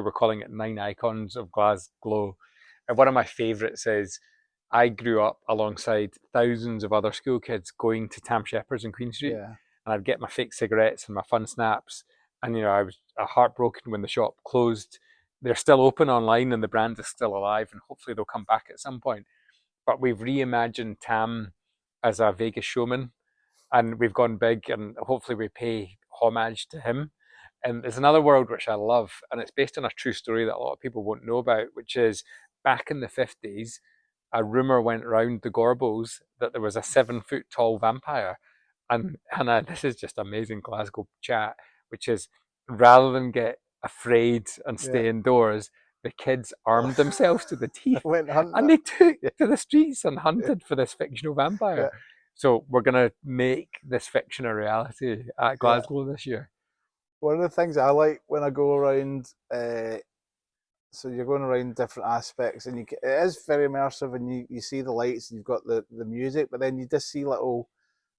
we're calling it 9 icons of Glasgow. And one of my favourites is I grew up alongside thousands of other school kids going to Tam Shepherd's in Queen Street, Yeah. and I'd get my fake cigarettes and my fun snaps. And I was heartbroken when the shop closed. They're still open online, and the brand is still alive, and hopefully they'll come back at some point. But we've reimagined Tam as a Vegas showman, and we've gone big, and hopefully we pay homage to him. And there's another world which I love, and it's based on a true story that a lot of people won't know about, which is back in the 50s, a rumor went around the Gorbals that there was a 7 foot tall vampire. And this is just amazing Glasgow chat, which is rather than get afraid and Yeah. stay indoors, the kids armed themselves to the teeth Went hunting and it. they took to the streets and hunted for this fictional vampire. Yeah. So we're going to make this fiction a reality at Yeah. Glasgow this year. One of the things I like when I go around, so you're going around different aspects, and it is very immersive, and you see the lights, and you've got the music, but then you just see little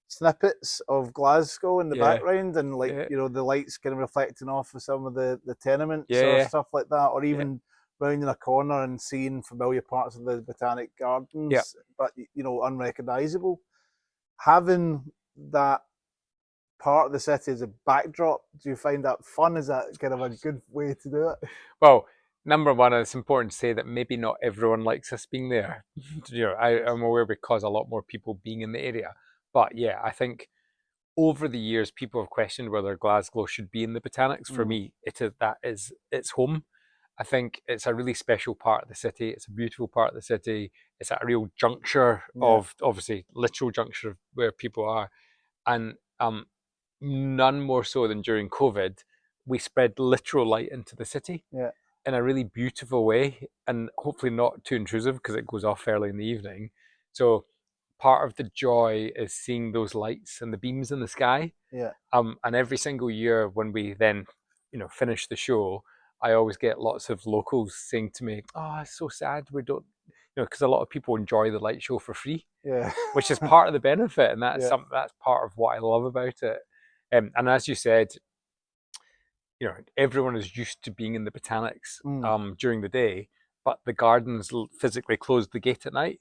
snippets of Glasgow in the Yeah, background, and yeah, the lights kind of reflecting off of some of the tenements or yeah, stuff like that, or yeah, even rounding a corner and seeing familiar parts of the Botanic yeah. Gardens, but unrecognizable. Having that part of the city as a backdrop, do you find that fun? Is that kind of a good way to do it? Well, number one, it's important to say that maybe not everyone likes us being there. I'm aware because a lot more people being in the area. But yeah, I think over the years, people have questioned whether Glasgow should be in the Botanics. For Mm, me, that is its home. I think it's a really special part of the city. It's a beautiful part of the city. It's at a real juncture yeah, of, obviously, literal juncture of where people are. And none more so than during COVID, we spread literal light into the city yeah, in a really beautiful way, and hopefully not too intrusive because it goes off early in the evening. So part of the joy is seeing those lights and the beams in the sky. yeah, And every single year when we then, finish the show, I always get lots of locals saying to me, "Oh, it's so sad we don't," because a lot of people enjoy the light show for free, yeah, which is part of the benefit, and yeah, that's part of what I love about it. And as you said, everyone is used to being in the botanics mm, during the day, but the gardens physically close the gate at night.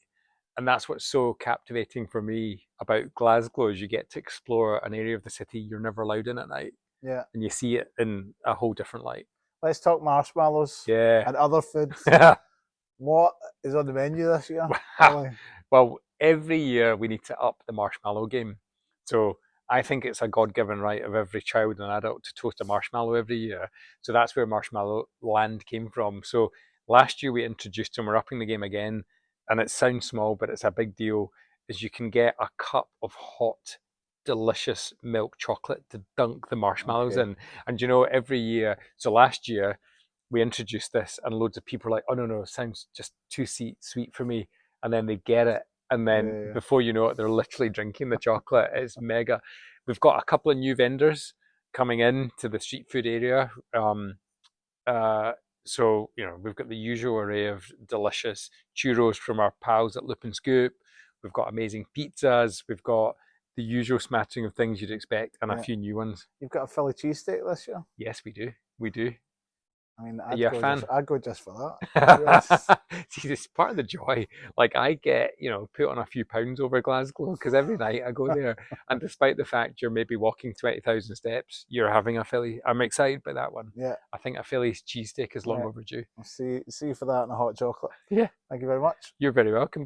And that's what's so captivating for me about Glasgow is you get to explore an area of the city you're never allowed in at night, yeah. and you see it in a whole different light. Let's talk marshmallows Yeah. and other food. What is on the menu this year, Ollie? Well, every year we need to up the marshmallow game. So I think it's a God-given right of every child and adult to toast a marshmallow every year. So that's where Marshmallow Land came from. So last year we introduced them. We're upping the game again, and it sounds small, but it's a big deal. Is you can get a cup of hot, delicious milk chocolate to dunk the marshmallows Okay. in. And every year. So last year we introduced this, and loads of people are like, "Oh no, no, it sounds just too sweet for me." And then they get it, and Yeah, then yeah, yeah. before you know it, they're literally drinking the chocolate. It's mega. We've got a couple of new vendors coming in to the street food area. Uh, so we've got the usual array of delicious churros from our pals at Loop and Scoop. We've got amazing pizzas. We've got the usual smattering of things you'd expect, and a Yeah. few new ones. You've got a Philly cheesesteak this year. Yes, we do. We do. I mean, Are you a fan? I'd go just for that. To be honest. See, it's part of the joy. Like I get, put on a few pounds over Glasgow because every night I go there, and despite the fact you're maybe walking 20,000 steps, you're having a Philly. I'm excited by that one. Yeah, I think a Philly's cheesesteak is long yeah. overdue. I'll see you for that and a hot chocolate. Yeah, Thank you very much. you're very welcome.